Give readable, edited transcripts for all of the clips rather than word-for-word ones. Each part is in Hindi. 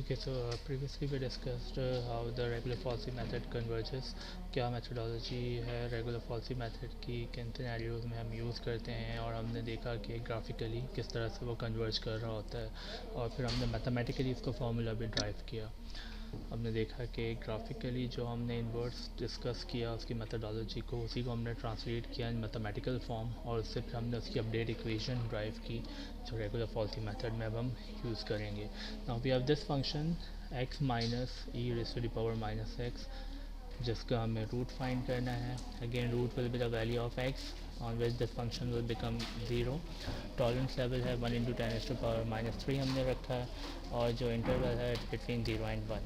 Okay, so previously we discussed how the regular falsy method converges. क्या methodology है regular falsy method की, किन scenarios में हम यूज़ करते हैं, और हमने देखा कि graphically किस तरह से वो converge कर रहा होता है, और फिर हमने mathematically इसको formula भी drive किया. हमने देखा कि ग्राफिकली जो हमने इन्वर्स डिस्कस किया उसकी मेथडोलॉजी को, उसी को हमने ट्रांसलेट किया इन मैथमेटिकल फॉर्म, और उससे फिर हमने उसकी अपडेट इक्वेशन ड्राइव की जो रेगुलर फॉल्सी मेथड में अब हम यूज़ करेंगे. Now we have this function x minus e raise to the power minus x, जिसका हमें रूट फाइंड करना है. Again root will be the value of x on which this function will become 0. Tolerance level है 1 into ten to power minus three हमने रखा है, और जो इंटरवल है between 0 and 1.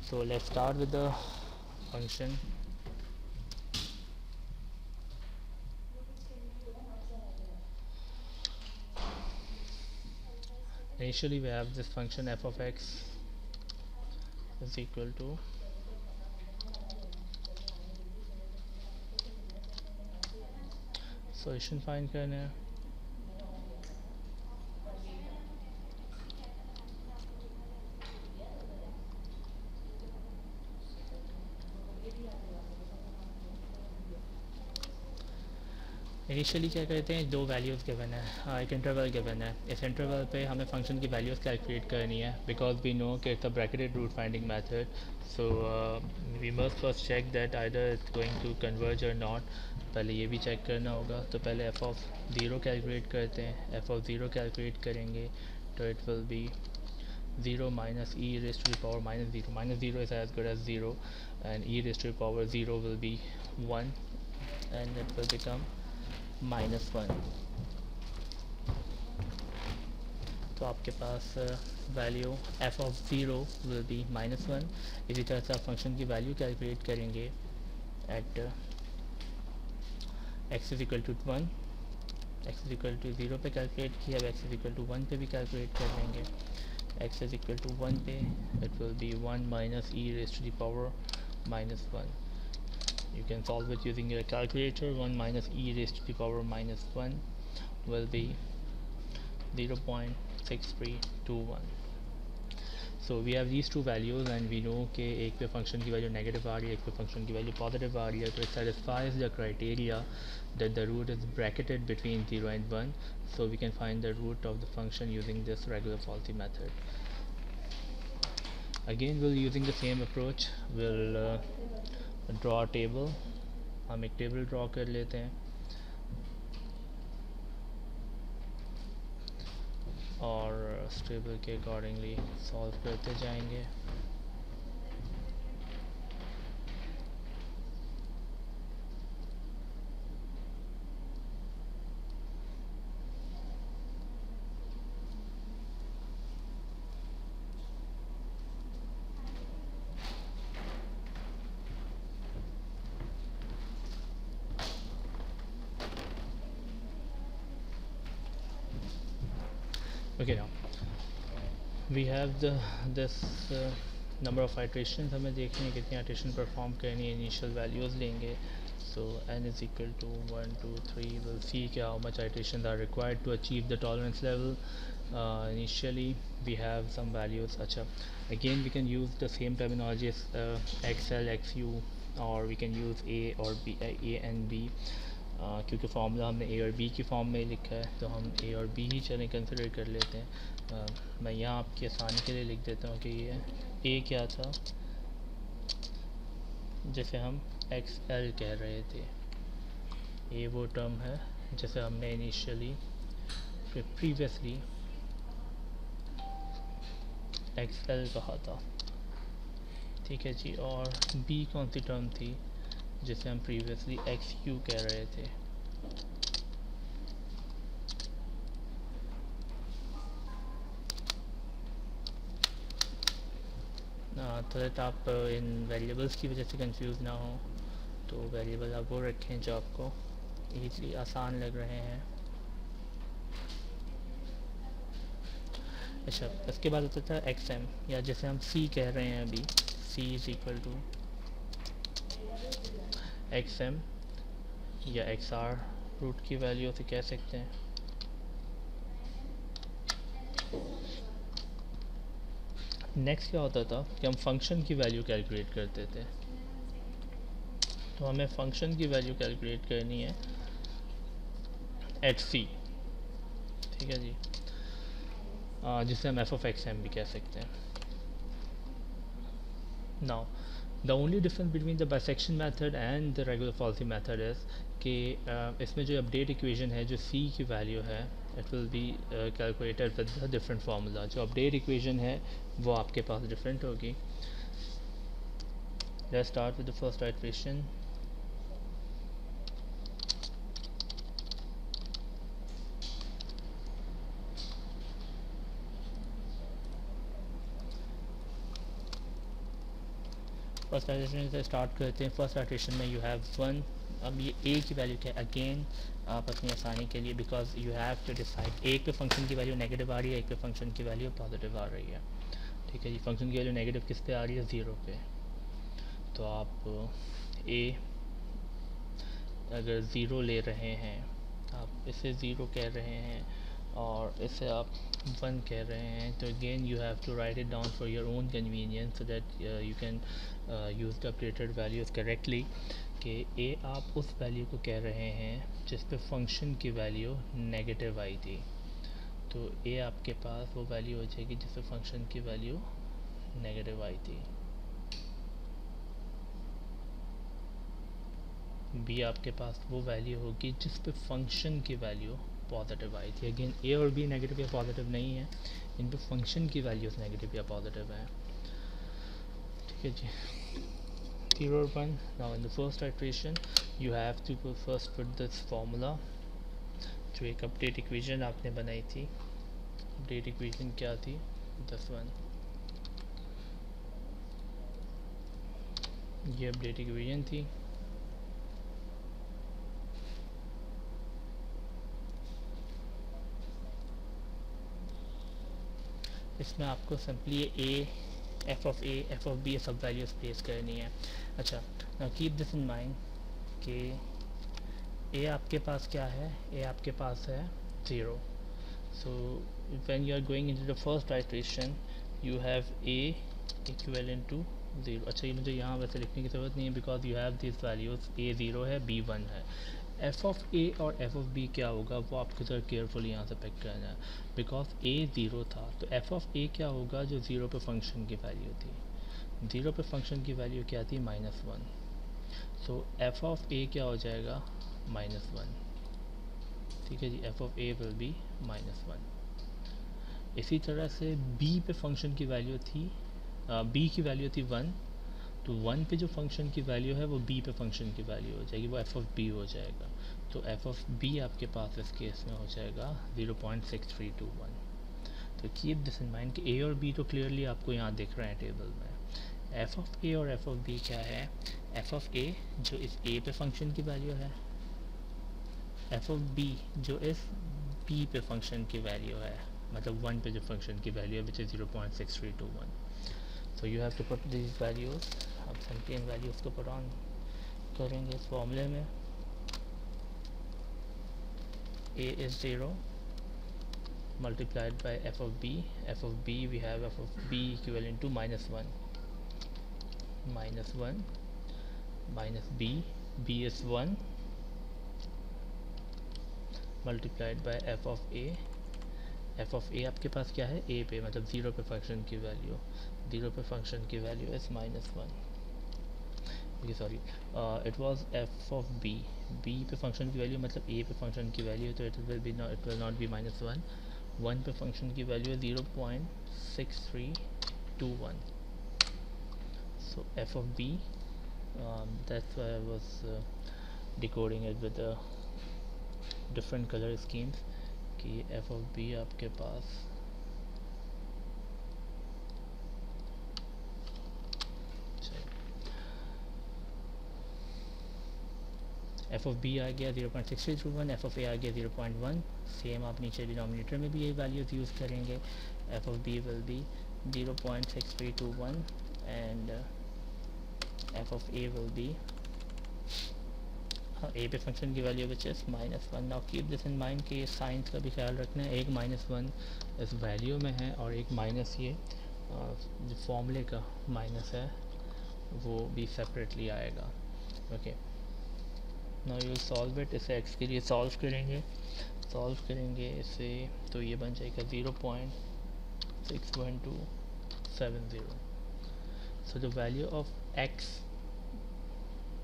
So let's start with the function. Initially we have this function f of x is equal to solution find करना है. इनिशियली क्या करते हैं, दो वैल्यूज़ गिवन है, एक इंटरवल गिवन है. इस इंटरवल पे हमें फंक्शन की वैल्यूज़ कैलकुलेट करनी है, बिकॉज वी नो कि it's a bracketed root finding method. So we must first check that either it's going to converge और नॉट. पहले ये भी चेक करना होगा. तो पहले एफ ऑफ ज़ीरो कैलकुलेट करते हैं. एफ ऑफ ज़ीरो कैलकुलेट करेंगे तो it will B 0 minus e raised to the power minus 0. Minus 0 is as good as 0, and e raised to the power 0 will be 1, and it will become minus 1. तो आपके पास value f of zero will be minus one. इसी तरह से आप फंक्शन की वैल्यू कैलकुलेट करेंगे at x is equal to one. x is equal to zero पे कैलकुलेट किया, अब x is equal to one पे भी कैलकुलेट कर लेंगे. x is equal to 1 पे it will be 1 minus e raised to the power minus 1. You can solve it using your calculator. 1 minus e raised to the power minus 1 will be 0.6321. So we have these two values and we know कि एक पे फंक्शन की वैल्यू नेगेटिव आ रही है, एक पे फंक्शन की वैल्यू पॉजिटिव आ रही है. तो it satisfies the criteria that the root is bracketed between 0 and 1. So we can find the root of the function using this regular falsy method. Again we'll using the same approach. We'll draw a table. हम एक टेबल ड्रॉ कर लेते हैं और उस टेबल के अकॉर्डिंगली सॉल्व करते जाएंगे. Okay, now we have this number of iterations. हमें देखनी है कितनी iteration perform करनी है. initial values लेंगे. So n is equal to 1 2 3. we'll see how much iterations are required to achieve the tolerance level. Initially we have some values. अच्छा, again we can use the same terminology as xl xu, or we can use a or b, a and b. क्योंकि फार्मूला हमने ए और बी की फॉर्म में लिखा है तो हम ए और बी ही चलें कंसिडर कर लेते हैं. मैं यहाँ आपकी आसानी के लिए लिख देता हूँ कि ये ए क्या था जिसे हम एक्स एल कह रहे थे. ए वो टर्म है जिसे हमने इनिशियली प्रीवियसली एक्स एल कहा था. ठीक है जी. और बी कौन सी टर्म थी जिसे हम प्रीवियसली एक्स क्यू कह रहे थे. तो दैट आप इन वेरिएबल्स की वजह से कंफ्यूज ना हो, तो वेरिएबल आप वो रखें जो आपको ईजी आसान लग रहे हैं. अच्छा, इसके बाद होता था एक्स एम, या जैसे हम सी कह रहे हैं अभी, c is equal to x m या एक्स आर रूट की वैल्यू से कह सकते हैं. नेक्स्ट क्या होता था कि हम फंक्शन की वैल्यू कैलकुलेट करते थे। तो हमें फंक्शन की वैल्यू कैलकुलेट करनी है एट सी, ठीक है जी, जिसे हम एफ ऑफ एक्स एम भी कह सकते हैं। Now the only difference between the bisection method and the regular falsi method is कि इसमें जो अपडेट इक्वेशन है, जो सी की वैल्यू है, it will be calculated with the different formula. जो अपडेट इक्वेशन है वो आपके पास डिफरेंट होगी। Let's start with the first iteration. First iteration से स्टार्ट करते हैं। फर्स्ट इटरेशन में यू हैव वन। अब ये ए की वैल्यू क्या है, अगेन आप अपनी आसानी के लिए, because you have to decide, एक पे फंक्शन की वैल्यू नेगेटिव आ रही है, एक पे फंक्शन की वैल्यू पॉजिटिव आ रही है, ठीक है जी। फंक्शन की वैल्यू नेगेटिव किस पे आ रही है, ज़ीरो पे। तो आप ए अगर ज़ीरो ले रहे हैं, आप इसे ज़ीरो कह रहे हैं और इसे आप वन कह रहे हैं, तो again you have to write it down for your own convenience so that you can use the updated values correctly. कि ए आप उस वैल्यू को कह रहे हैं जिस पे फंक्शन की वैल्यू नेगेटिव आई थी। तो ए आपके पास वो वैल्यू हो जाएगी जिस पे फंक्शन की वैल्यू नेगेटिव आई थी। बी आपके पास वो वैल्यू होगी जिस पे फंक्शन की वैल्यू पॉजिटिव आई थी। अगेन ए और बी नेगेटिव या पॉजिटिव नहीं है, इन पे फंक्शन की वैल्यूज नेगेटिव या पॉजिटिव है, ठीक है जी। 0 और 1। Now in the first iteration you have to first put this formula, जो एक अपडेट इक्वेशन आपने बनाई थी। अपडेट इक्वेशन क्या थी, दिस वन, ये अपडेट इक्वेशन थी। इसमें आपको simply A, F of A, F of B, सब वैल्यूज प्लेस करनी है। अच्छा, now keep this in mind कि ए आपके पास क्या है, ए आपके पास है zero. So when you are going into the first iteration you have A equivalent to zero. अच्छा, ये मुझे यहाँ वैसे लिखने की ज़रूरत नहीं है because you have this values, A zero है, बी वन है। एफ ऑफ ए और एफ ऑफ बी क्या होगा वो आपको ज़रा केयरफुली यहाँ से पिक करना है, बिकॉज ए ज़ीरो था। तो एफ ऑफ ए क्या होगा, जो ज़ीरो पे फंक्शन की वैल्यू थी। ज़ीरो पे फंक्शन की वैल्यू क्या थी, minus one. So f of a क्या हो जाएगा, माइनस वन, ठीक है जी। F of a will be minus one. इसी तरह से बी पे फंक्शन की वैल्यू थी, बी की वैल्यू थी वन, तो वन पे जो फंक्शन की वैल्यू है वो बी पे फंक्शन की वैल्यू हो जाएगी, वो एफ ऑफ बी हो जाएगा। तो एफ ऑफ बी आपके पास इस केस में हो जाएगा 0.6321। तो कीप दिस इन माइंड कि ए और बी तो क्लियरली आपको यहाँ दिख रहे हैं टेबल में। एफ ऑफ ए और एफ ऑफ बी क्या है, एफ ऑफ ए जो इस ए पे फंक्शन की वैल्यू है, एफ ऑफ बी जो इस बी पे फंक्शन की वैल्यू है, मतलब वन पे जो फंक्शन की वैल्यू है which is 0.6321। So you have to put this values. अब सिंपली इन वैल्यूज़ को पुट ऑन करेंगे इस फॉर्मूले में। a is 0 multiplied by f of b. F of b, we have f of b equivalent to minus 1 minus 1 minus b, b is 1 multiplied by f of a. f of a आपके पास क्या है, a पे, मतलब 0 पे फंक्शन की वैल्यू, 0 पे फंक्शन की value is minus one, sorry it was f of b, b पे फंक्शन की वैल्यू मतलब ए पे फंक्शन की वैल्यू, तो it will not be minus one. One पे फंक्शन की वैल्यू है 0.6321। So f of b, that's why I was decoding it with different colour schemes कि एफ ऑफ बी आपके पास एफ ऑफ बी आ गया 0.6321, एफ ऑफ ए आ गया 0.1। सेम आप नीचे डिनोमिनेटर में भी ये वैल्यूज़ यूज़ करेंगे। F of b will be 0.6321 and f of a will be, a पे फंक्शन की value which is minus one. Now keep this in mind कि ये साइंस का भी ख्याल रखना है, एक माइनस वन इस वैल्यू में है और एक माइनस ये जो फॉर्मूले का माइनस है वो भी सेपरेटली आएगा. Okay, now you solve it. इसे x के लिए सॉल्व करेंगे इसे, तो ये बन जाएगा 0.61270. So the value of x,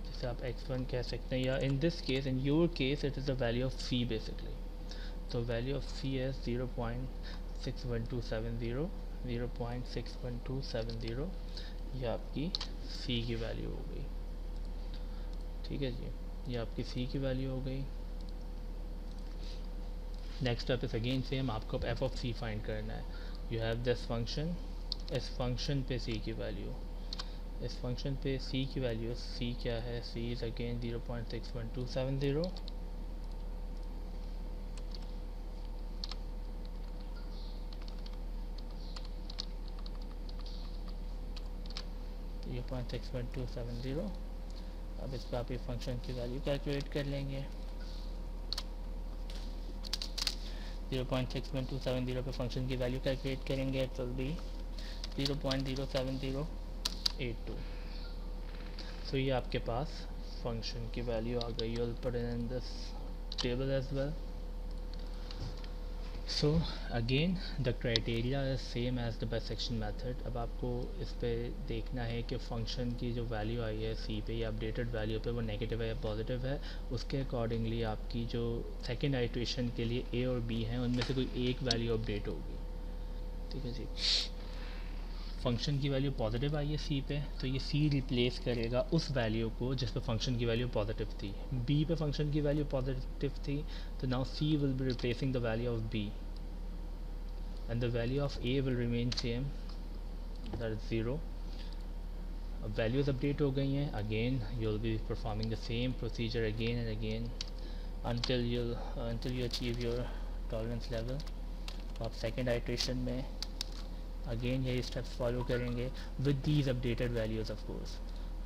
जिसे आप x1 कह सकते हैं, या in this case, in your case, it is the value of c basically. तो वैल्यू ऑफ c है 0.61270. 0.61270 ये आपकी c की वैल्यू हो गई. ठीक है जी, ये आपकी c की वैल्यू हो गई. Next step is again same, आपको अब f ऑफ c फाइंड करना है. यू हैव दिस फंक्शन, इस फंक्शन पे c की वैल्यू, इस फंक्शन पे c की वैल्यू, c क्या है, c इज अगेन 0.61270. ये 0.61270. अब इस पर आप ये फंक्शन की वैल्यू कैलकुलेट कर लेंगे. 0.61270 पे फंक्शन की वैल्यू कैलकुलेट करेंगे, इट विल बी 0.07082. सो ये आपके पास फंक्शन की वैल्यू आ गई. You will put in this table as well. So again the criteria is same as the bisection method. अब आपको इस पे देखना है कि फंक्शन की जो वैल्यू आई है सी पे या अपडेटेड वैल्यू पे वो नेगेटिव है या पॉजिटिव है. उसके अकॉर्डिंगली आपकी जो सेकेंड आइट्रेशन के लिए ए और बी हैं उनमें से कोई एक वैल्यू अपडेट होगी. ठीक है जी. फंक्शन की वैल्यू पॉजिटिव आई है सी पे, तो ये सी रिप्लेस करेगा उस वैल्यू को जिस पे फंक्शन की वैल्यू पॉजिटिव थी. बी पे फंक्शन की वैल्यू पॉजिटिव थी, तो now C will be replacing the value of B and the value of a will remain same, that is 0. अब values update हो गई हैं. again you will be performing the same procedure again and again until you achieve your tolerance level. आप second iteration में again यही steps follow करेंगे with these updated values of course.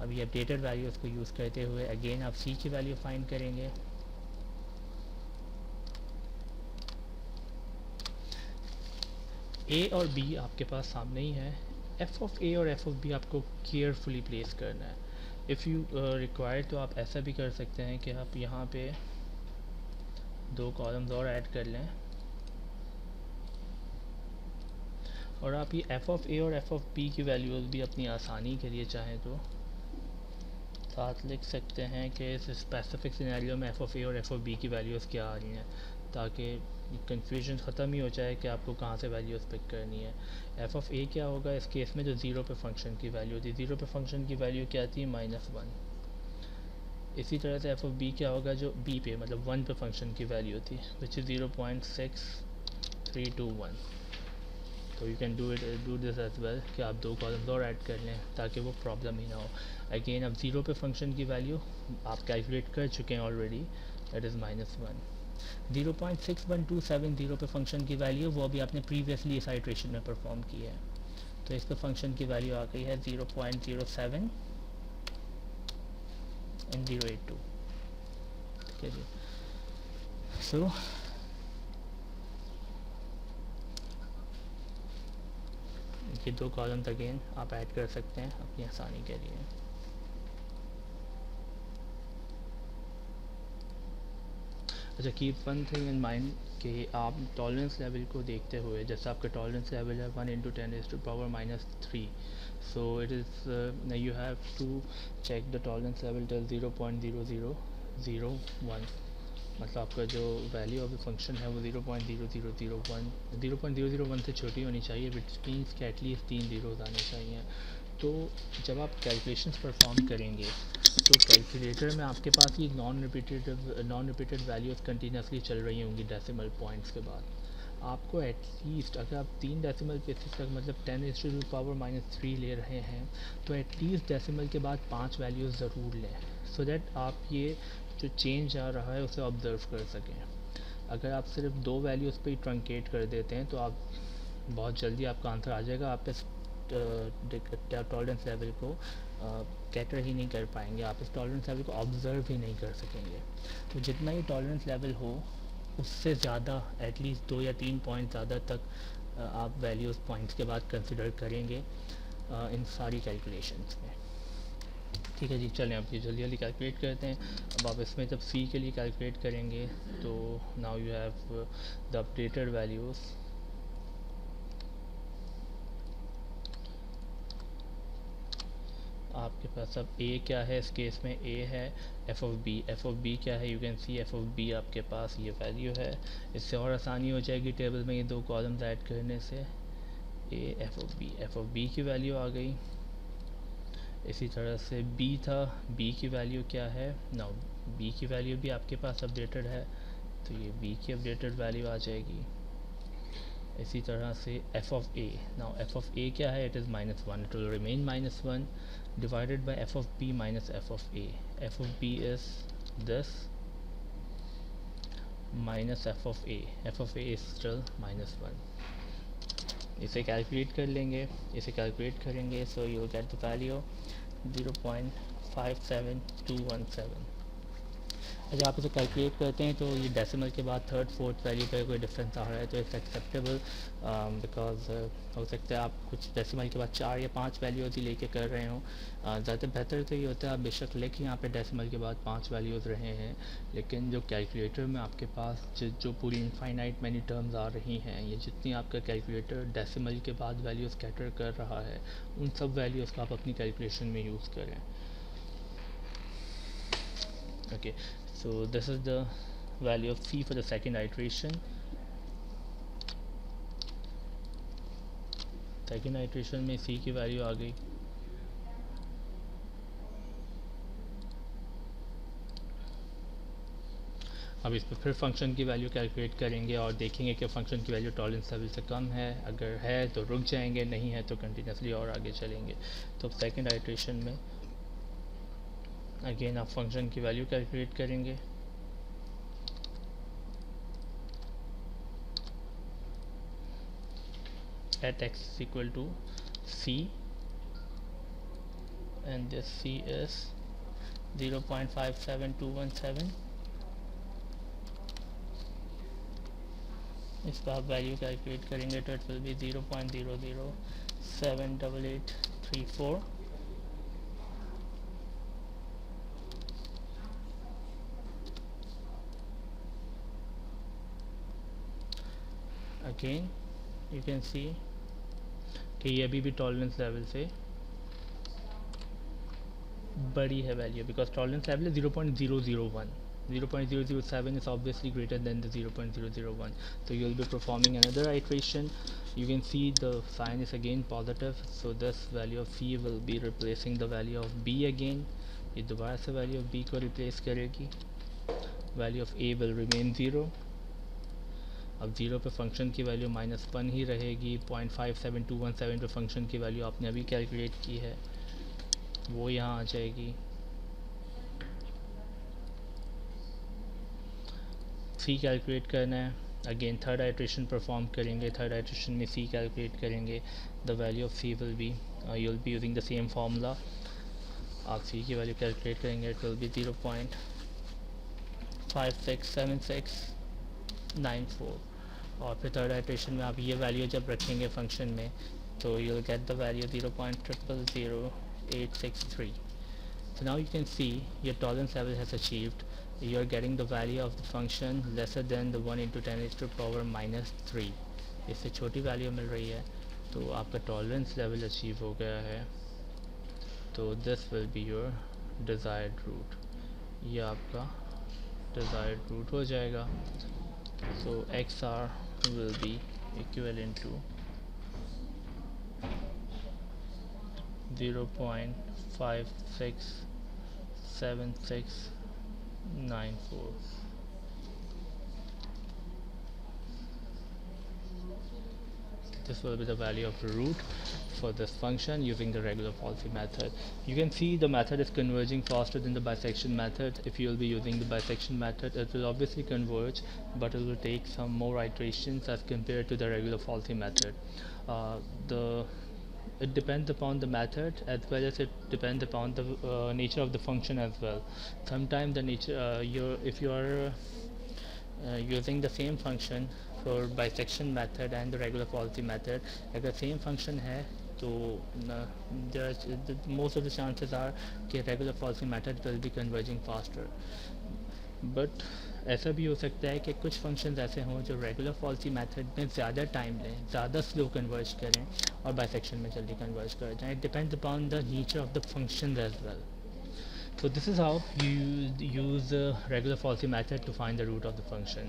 अब ये updated values को use करते हुए again आप c की value find करेंगे. ए और बी आपके पास सामने ही है. एफ ऑफ ए और एफ ऑफ बी आपको केयरफुली प्लेस करना है. इफ़ यू रिक्वायर तो आप ऐसा भी कर सकते हैं कि आप यहाँ पे दो कॉलम्स और ऐड कर लें और आप ये एफ ऑफ ए और एफ ऑफ बी की वैल्यूज़ भी अपनी आसानी के लिए चाहें तो साथ लिख सकते हैं कि इस स्पेसिफिक सिनेरियो में एफ ऑफ ए और एफ ऑफ बी की वैल्यूज़ क्या आ रही हैं, ताकि कंफ्यूजन ख़त्म ही हो जाए कि आपको कहाँ से वैल्यूज़ पिक करनी है. एफ ऑफ ए क्या होगा इस केस में, जो ज़ीरो पे फंक्शन की वैल्यू थी, ज़ीरो पे फंक्शन की वैल्यू क्या थी, -1. इसी तरह से एफ ऑफ बी क्या होगा, जो बी पे मतलब 1 पे फंक्शन की वैल्यू थी, विच इज़ 0.6321. तो you can do this as well कि आप दो कॉलम्स और ऐड कर लें ताकि वो प्रॉब्लम ही ना हो. अगेन अब ज़ीरो पे फंक्शन की वैल्यू आप कैलकुलेट कर चुके हैं ऑलरेडी, दैट इज़ -1. 0.61270 पे फंक्शन की वैल्यू वो भी आपने प्रीवियसली इस आइट्रेशन में परफॉर्म की है, तो इस पे फंक्शन की वैल्यू आ गई है 0.07 and 082. ठीक है जी. सो ये दो कॉलम्स अगेन आप ऐड कर सकते हैं अपनी आसानी के लिए. अच्छा, keep one thing in mind कि आप टॉलरेंस लेवल को देखते हुए, जैसे आपका टॉलरेंस लेवल है 1 × 10⁻³ so it is you have to check the tolerance level till 0.0001. मतलब आपका जो वैल्यू ऑफ द फंक्शन है वो 0.0001 से छोटी होनी चाहिए, विच मीन्स कि एटलीस्ट 3 ज़ीरोज़ आने चाहिए. तो जब आप कैलकुलेशंस परफॉर्म करेंगे तो कैलकुलेटर में आपके पास ये नॉन रिपीटेड वैल्यूज़ कंटिन्यूसली चल रही होंगी डेसिमल पॉइंट्स के बाद. आपको एटलीस्ट अगर आप 3 डेसिमल प्लेसेस तक मतलब 10⁻³ ले रहे हैं तो एटलीस्ट डेसिमल के बाद 5 वैल्यूज़ ज़रूर लें, सो दैट आप ये जो चेंज आ रहा है उसे ऑब्ज़र्व कर सकें. अगर आप सिर्फ 2 वैल्यूज़ पे ही ट्रंकेट कर देते हैं तो आप बहुत जल्दी आपका आंसर आ जाएगा, आप इस टॉलरेंस लेवल को कैटर ही नहीं कर पाएंगे, आप इस टॉलरेंस लेवल को ऑब्ज़र्व ही नहीं कर सकेंगे. तो जितना ही टॉलरेंस लेवल हो उससे ज़्यादा एटलीस्ट 2 या 3 पॉइंट ज़्यादा तक आप वैल्यूज़ पॉइंट्स के बाद कंसिडर करेंगे इन सारी कैलकुलेशंस में। ठीक है जी, चलें अब ये जल्दी जल्दी कैलकुलेट करते हैं। अब आप इसमें जब सी के लिए कैलकुलेट करेंगे तो now you have the updated values. आपके पास अब ए क्या है, इस केस में ए है एफ ऑफ बी क्या है, you can see F of B आपके पास ये वैल्यू है। इससे और आसानी हो जाएगी टेबल में ये दो कॉलम्स ऐड करने से। ए एफ ऑफ बी की वैल्यू आ गई। इसी तरह से बी था, बी की वैल्यू क्या है, नाउ बी की वैल्यू भी आपके पास अपडेटेड है तो ये बी की अपडेटेड वैल्यू आ जाएगी। इसी तरह से f of a, now f of a क्या है, it is -1, it will remain -1 divided by f of b minus f of a. f of b is this minus f of a. f of a is still -1. इसे कैलकुलेट कर लेंगे, इसे कैलकुलेट करेंगे so you get the value 0.57217। जब आप इसे कैलकुलेट करते हैं तो ये डेसिमल के बाद थर्ड फोर्थ वैल्यू पे कोई डिफरेंस आ रहा है तो इट्स एक्सेप्टेबल, बिकॉज हो सकता है आप कुछ डेसिमल के बाद 4 या 5 वैल्यूज़ ही लेके कर रहे हों। ज़्यादा बेहतर तो ये होता है आप बेशक लेके यहाँ पे डेसिमल के बाद 5 वैल्यूज़ रहे हैं, लेकिन जो कैलकुलेटर में आपके पास जो पूरी इनफाइनाइट मैनी टर्म्स आ रही हैं, ये जितनी आपका कैलकुलेटर डेसिमल के बाद वैल्यूज़ कैटर कर रहा है उन सब वैल्यूज़ को आप अपनी कैलकुलेशन में यूज़ करें। Okay, so this is the value of c for the second iteration. Second iteration में c की वैल्यू आ गई। अब इस पर फिर फंक्शन की वैल्यू कैलकुलेट करेंगे और देखेंगे कि फंक्शन की वैल्यू टॉलरेंस लेवल से कम है, अगर है तो रुक जाएंगे, नहीं है तो कंटिन्यूसली और आगे चलेंगे। तो सेकेंड आइट्रेशन में अगेन आप फंक्शन की वैल्यू कैलकुलेट करेंगे। at x is equal to c and this c is 0.57217। इसका आप वैल्यू कैलकुलेट करेंगे तो it will B 0.00788834। Again you can सी कि ये अभी भी टॉलरेंस लेवल से बड़ी है वैल्यू, बिकॉज टॉलरेंस लेवल है 0.001, 0.007 is obviously greater than the 0.001, so you will be performing another iteration. You can see the sign is again positive, so this value of c will be replacing the value of b again. ये दोबारा से value of b को replace करेगी, value of a will remain 0। अब 0 पे फंक्शन की वैल्यू -1 ही रहेगी, 0.57217 पे फंक्शन की वैल्यू आपने अभी कैलकुलेट की है वो यहाँ आ जाएगी। सी कैलकुलेट करना है, अगेन थर्ड आइट्रेशन परफॉर्म करेंगे, थर्ड आइट्रेशन में सी कैलकुलेट करेंगे, the value of C will be you will be using the same formula. आप सी की वैल्यू कैलकुलेट करेंगे, इट विल बी 0.567694 और फिर थर्ड आइट्रेशन में आप ये वैल्यू जब रखेंगे फंक्शन में तो you will get the value 0.000863। So now you can see your tolerance level has achieved. You are getting the value of the function lesser than the 1 into 10 raised to the power -3। इससे छोटी वैल्यू मिल रही है तो आपका टॉलरेंस लेवल अचीव हो गया है। तो this will be your desired root, ये आपका डिज़ायर्ड रूट हो जाएगा। So x r will be equivalent to 0.567694। This will be the value of root for this function using the regular policy method. You can see the method is converging faster than the bisection method. If you will be using the bisection method, it will obviously converge, but it will take some more iterations as compared to the regular policy method. It depends upon the method as well as it depends upon the nature of the function as well. Sometimes the nature if you are using the same function for bisection method and the regular falsi method, अगर सेम फंक्शन है तो most of the chances are कि regular falsi method will be converging faster. But ऐसा भी हो सकता है कि कुछ फंक्शंस ऐसे हों जो रेगुलर फॉल्सी मेथड में ज़्यादा टाइम लें, ज़्यादा स्लो कन्वर्ज करें और बाइसेक्शन में जल्दी कन्वर्ज कर जाएं। It depends upon the nature of the function as well. So this is how you use the regular falsy method to find the root of the function.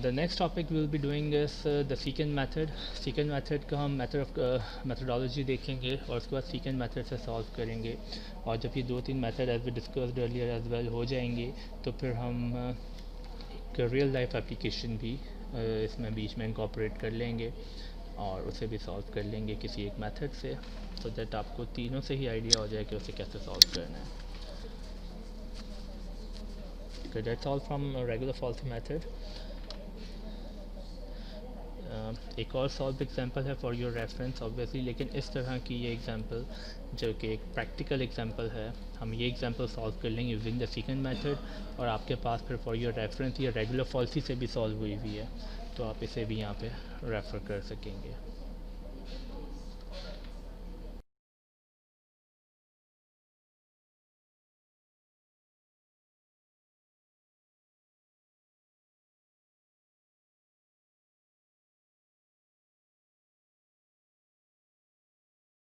The next topic we will be doing is the secant method. Secant method का हम methodology देखेंगे और उसके बाद secant method से solve करेंगे, और जब ये दो तीन method as we discussed earlier as well हो जाएंगे तो फिर हम एक real life application भी इसमें बीच में incorporate कर लेंगे और उसे भी सॉल्व कर लेंगे किसी एक मेथड से, so that आपको तीनों से ही आइडिया हो जाए कि उसे कैसे सॉल्व करना है. Okay, that's all from regular falsy method. एक और सॉल्व एग्जांपल है फॉर योर रेफरेंस ऑब्वियसली, लेकिन इस तरह की ये एग्जांपल जो कि एक प्रैक्टिकल एग्जांपल है, हम ये एग्जांपल सॉल्व कर लेंगे यूजिंग द सेकंड मेथड, और आपके पास फिर फॉर योर रेफरेंस ये रेगुलर फॉल्सी से भी सॉल्व हुई है, तो आप इसे भी यहाँ पे रेफ़र कर सकेंगे.